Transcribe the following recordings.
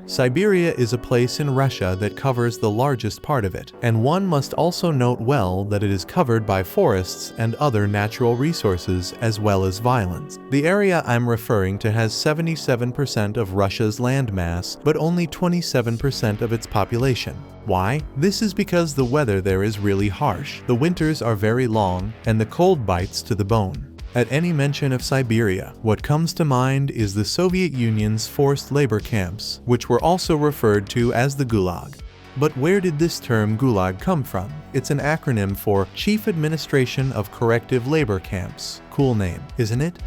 Siberia is a place in Russia that covers the largest part of it, and one must also note well that it is covered by forests and other natural resources as well as violence. The area I'm referring to has 77% of Russia's landmass, but only 27% of its population. Why? This is because the weather there is really harsh, the winters are very long, and the cold bites to the bone. At any mention of Siberia, what comes to mind is the Soviet Union's forced labor camps, which were also referred to as the Gulag. But where did this term Gulag come from? It's an acronym for Chief Administration of Corrective Labor Camps. Cool name, isn't it?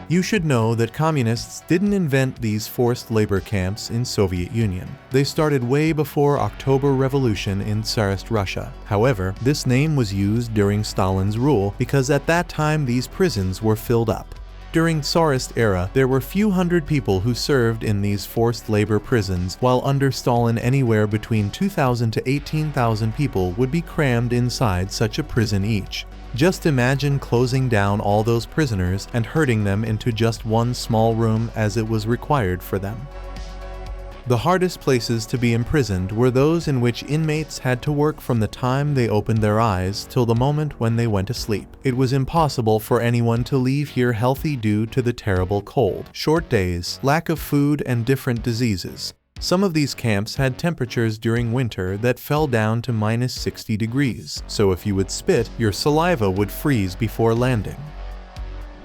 You should know that communists didn't invent these forced labor camps in Soviet Union. They started way before October Revolution in Tsarist Russia. However, this name was used during Stalin's rule because at that time these prisons were filled up. During Tsarist era, there were few hundred people who served in these forced labor prisons, while under Stalin anywhere between 2,000 to 18,000 people would be crammed inside such a prison each. Just imagine closing down all those prisoners and herding them into just one small room as it was required for them. The hardest places to be imprisoned were those in which inmates had to work from the time they opened their eyes till the moment when they went to sleep. It was impossible for anyone to leave here healthy due to the terrible cold, short days, lack of food, and different diseases. Some of these camps had temperatures during winter that fell down to -60 degrees, so if you would spit, your saliva would freeze before landing.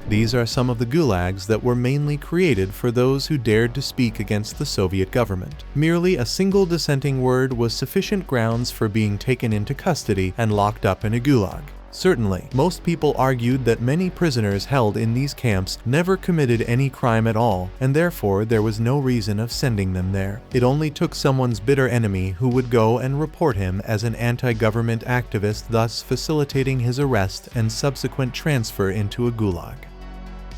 These are some of the gulags that were mainly created for those who dared to speak against the Soviet government. Merely a single dissenting word was sufficient grounds for being taken into custody and locked up in a gulag. Certainly, most people argued that many prisoners held in these camps never committed any crime at all, and therefore there was no reason of sending them there. It only took someone's bitter enemy who would go and report him as an anti-government activist, thus facilitating his arrest and subsequent transfer into a gulag.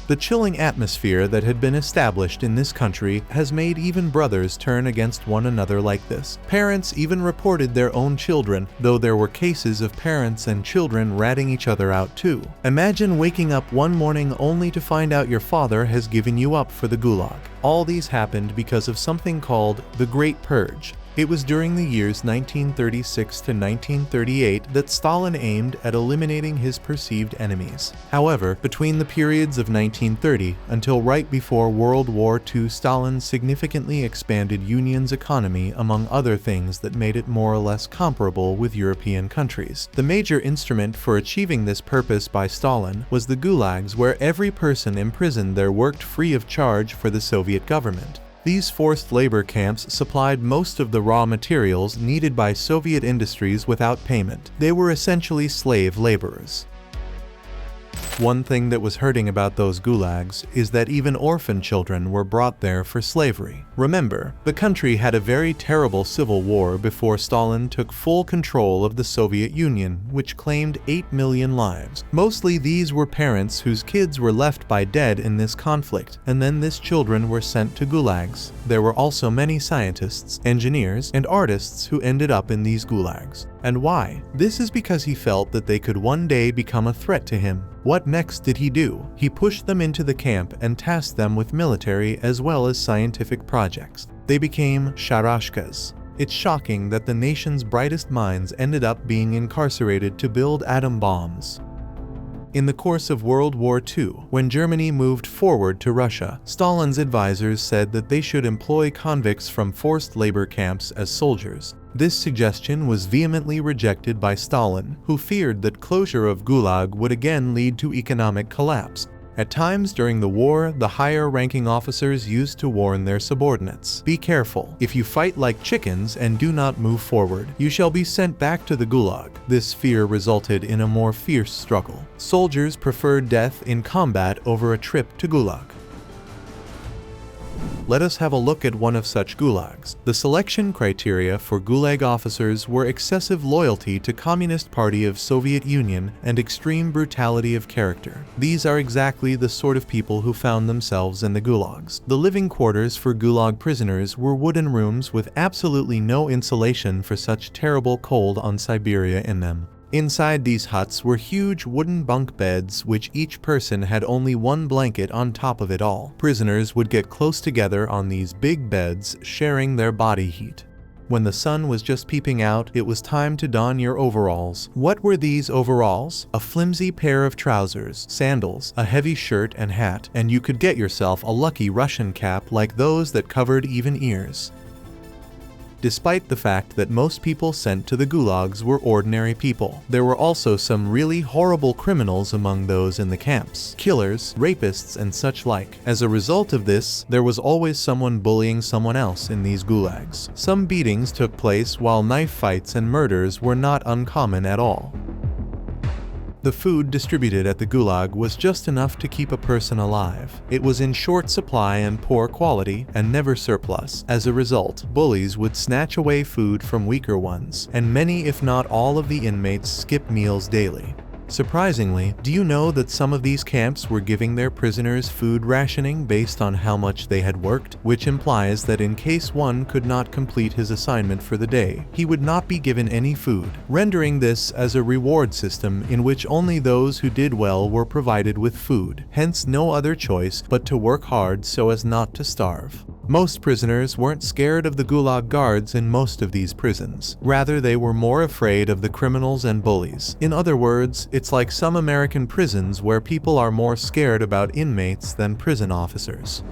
The chilling atmosphere that had been established in this country has made even brothers turn against one another like this. Parents even reported their own children, though there were cases of parents and children ratting each other out too. Imagine waking up one morning only to find out your father has given you up for the gulag. All these happened because of something called the Great Purge. It was during the years 1936 to 1938 that Stalin aimed at eliminating his perceived enemies. However, between the periods of 1930 until right before World War II, Stalin significantly expanded Union's economy, among other things that made it more or less comparable with European countries. The major instrument for achieving this purpose by Stalin was the gulags, where every person imprisoned there worked free of charge for the Soviet government. These forced labor camps supplied most of the raw materials needed by Soviet industries without payment. They were essentially slave laborers. One thing that was hurting about those gulags is that even orphan children were brought there for slavery. Remember, the country had a very terrible civil war before Stalin took full control of the Soviet Union, which claimed 8 million lives. Mostly these were parents whose kids were left by dead in this conflict, and then these children were sent to gulags. There were also many scientists, engineers, and artists who ended up in these gulags. And why? This is because he felt that they could one day become a threat to him. What next did he do? He pushed them into the camp and tasked them with military as well as scientific projects. They became sharashkas. It's shocking that the nation's brightest minds ended up being incarcerated to build atom bombs. In the course of World War II, when Germany moved forward to Russia, Stalin's advisors said that they should employ convicts from forced labor camps as soldiers. This suggestion was vehemently rejected by Stalin, who feared that closure of Gulag would again lead to economic collapse. At times during the war, the higher-ranking officers used to warn their subordinates, "Be careful. If you fight like chickens and do not move forward, you shall be sent back to the Gulag." This fear resulted in a more fierce struggle. Soldiers preferred death in combat over a trip to Gulag. Let us have a look at one of such gulags. The selection criteria for gulag officers were excessive loyalty to Communist Party of Soviet Union and extreme brutality of character. These are exactly the sort of people who found themselves in the gulags. The living quarters for gulag prisoners were wooden rooms with absolutely no insulation for such terrible cold on Siberia in them. Inside these huts were huge wooden bunk beds which each person had only one blanket on top of it all. Prisoners would get close together on these big beds, sharing their body heat. When the sun was just peeping out, it was time to don your overalls. What were these overalls? A flimsy pair of trousers, sandals, a heavy shirt and hat, and you could get yourself a lucky Russian cap like those that covered even ears. Despite the fact that most people sent to the gulags were ordinary people, there were also some really horrible criminals among those in the camps. Killers, rapists, and such like. As a result of this, there was always someone bullying someone else in these gulags. Some beatings took place while knife fights and murders were not uncommon at all. The food distributed at the gulag was just enough to keep a person alive. It was in short supply and poor quality, and never surplus. As a result, bullies would snatch away food from weaker ones, and many if not all of the inmates skipped meals daily. Surprisingly, do you know that some of these camps were giving their prisoners food rationing based on how much they had worked, which implies that in case one could not complete his assignment for the day, he would not be given any food, rendering this as a reward system in which only those who did well were provided with food, hence no other choice but to work hard so as not to starve. Most prisoners weren't scared of the gulag guards in most of these prisons. Rather, they were more afraid of the criminals and bullies. In other words, it's like some American prisons where people are more scared about inmates than prison officers.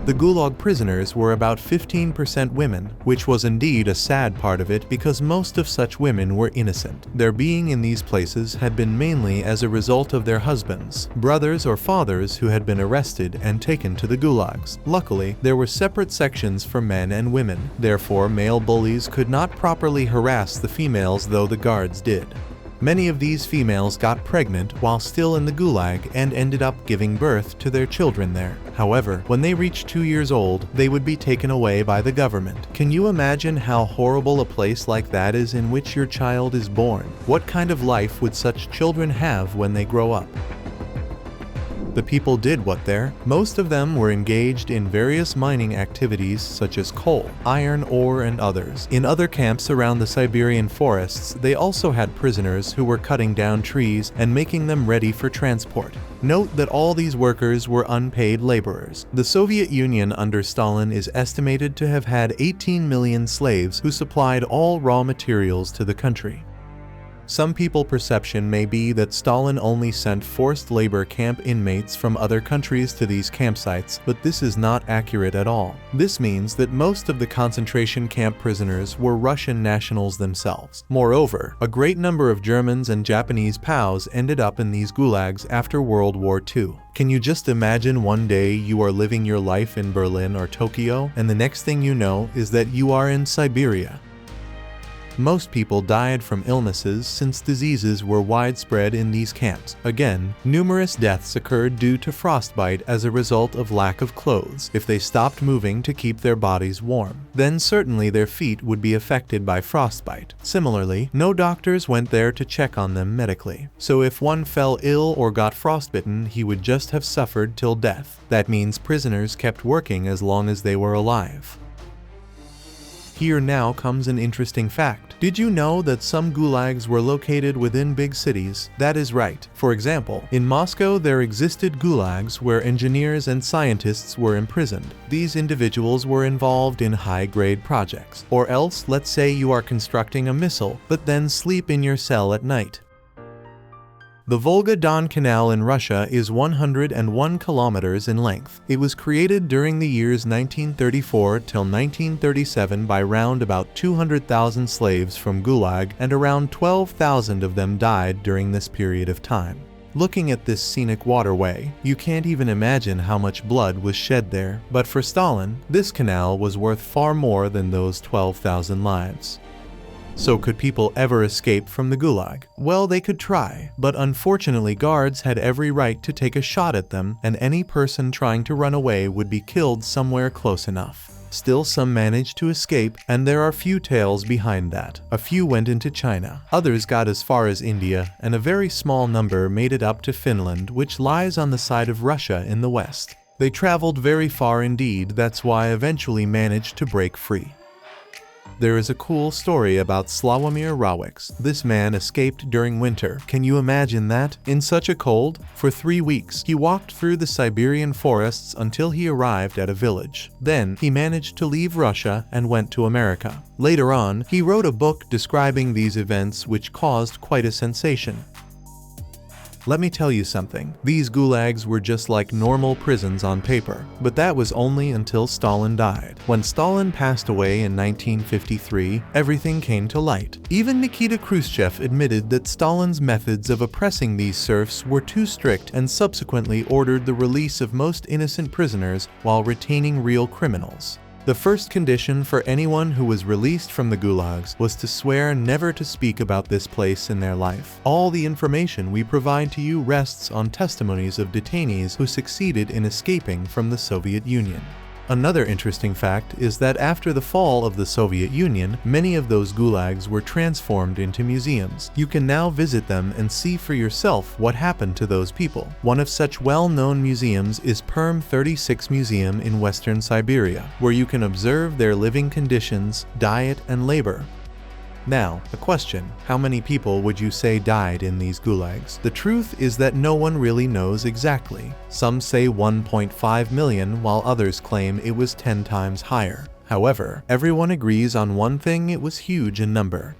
The gulag prisoners were about 15% women, which was indeed a sad part of it because most of such women were innocent. Their being in these places had been mainly as a result of their husbands, brothers or fathers who had been arrested and taken to the gulags. Luckily, there were separate sections for men and women. Therefore, male bullies could not properly harass the females though the guards did. Many of these females got pregnant while still in the gulag and ended up giving birth to their children there. However, when they reached 2 years old, they would be taken away by the government. Can you imagine how horrible a place like that is in which your child is born? What kind of life would such children have when they grow up? The people did what there? Most of them were engaged in various mining activities such as coal, iron ore, and others. In other camps around the Siberian forests, they also had prisoners who were cutting down trees and making them ready for transport. Note that all these workers were unpaid laborers. The Soviet Union under Stalin is estimated to have had 18 million slaves who supplied all raw materials to the country. Some people's perception may be that Stalin only sent forced labor camp inmates from other countries to these campsites, but this is not accurate at all. This means that most of the concentration camp prisoners were Russian nationals themselves. Moreover, a great number of Germans and Japanese POWs ended up in these gulags after World War II. Can you just imagine one day you are living your life in Berlin or Tokyo, and the next thing you know is that you are in Siberia? Most people died from illnesses since diseases were widespread in these camps. Again, numerous deaths occurred due to frostbite as a result of lack of clothes. If they stopped moving to keep their bodies warm, then certainly their feet would be affected by frostbite. Similarly, no doctors went there to check on them medically. So if one fell ill or got frostbitten, he would just have suffered till death. That means prisoners kept working as long as they were alive. Here now comes an interesting fact. Did you know that some gulags were located within big cities? That is right. For example, in Moscow there existed gulags where engineers and scientists were imprisoned. These individuals were involved in high-grade projects. Or else, let's say you are constructing a missile, but then sleep in your cell at night. The Volga-Don Canal in Russia is 101 kilometers in length. It was created during the years 1934 till 1937 by round about 200,000 slaves from Gulag, and around 12,000 of them died during this period of time. Looking at this scenic waterway, you can't even imagine how much blood was shed there. But for Stalin, this canal was worth far more than those 12,000 lives. So could people ever escape from the Gulag? Well, they could try, but unfortunately guards had every right to take a shot at them, and any person trying to run away would be killed somewhere close enough. Still, some managed to escape, and there are few tales behind that. A few went into China, others got as far as India, and a very small number made it up to Finland, which lies on the side of Russia in the west. They traveled very far indeed, that's why eventually managed to break free. There is a cool story about Sławomir Rawicz. This man escaped during winter. Can you imagine that? In such a cold? For 3 weeks, he walked through the Siberian forests until he arrived at a village. Then, he managed to leave Russia and went to America. Later on, he wrote a book describing these events which caused quite a sensation. Let me tell you something. These gulags were just like normal prisons on paper, but that was only until Stalin died. When Stalin passed away in 1953, everything came to light. Even Nikita Khrushchev admitted that Stalin's methods of oppressing these serfs were too strict and subsequently ordered the release of most innocent prisoners while retaining real criminals. The first condition for anyone who was released from the gulags was to swear never to speak about this place in their life. All the information we provide to you rests on testimonies of detainees who succeeded in escaping from the Soviet Union. Another interesting fact is that after the fall of the Soviet Union, many of those gulags were transformed into museums. You can now visit them and see for yourself what happened to those people. One of such well-known museums is Perm 36 Museum in Western Siberia, where you can observe their living conditions, diet, and labor. Now, a question. How many people would you say died in these gulags? The truth is that no one really knows exactly. Some say 1.5 million, while others claim it was 10 times higher. However, everyone agrees on one thing: it was huge in number.